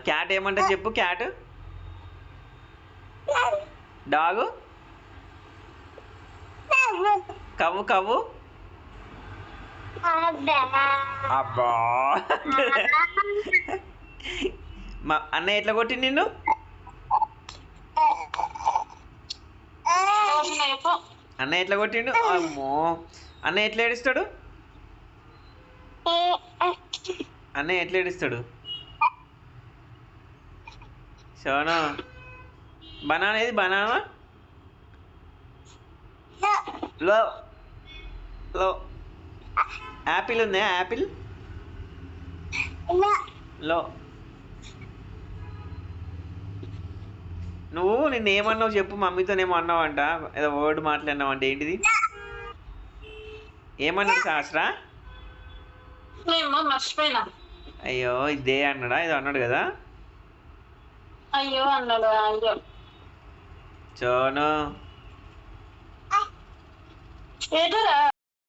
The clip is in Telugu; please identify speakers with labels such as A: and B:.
A: క్యాట్ ఏమంటది చెప్పు. క్యాట్ డాగు కవ్వు కవ్వు. అబ్బా మా అన్నయ్య ఎట్లా కొట్టి నిన్ను? అన్నయ్య ఎట్లా కొట్టిండు? అమ్మో అన్నయ్య ఎట్లా ఏడుస్తాడు? అన్నయ్య ఎట్లా ఏడుస్తాడు? సోను బనానా ఏది? బనానా లో లో యాపిల్ ఉందా? యాపిల్ లో. నువ్వు నిన్న ఏమన్నావు చెప్పు. మమ్మీతోనేమో అన్నావంట, ఏదో వర్డ్ మాట్లాడినావంట. ఏంటిది? ఏమన్నాడు శాస్త్రా?
B: మర్చిపోయినా.
A: అయ్యో ఇదే అన్నాడా? ఏదో అన్నాడు కదా.
B: అయ్యో అన్నాడు. అయ్యో
A: చోను
B: ఏదరా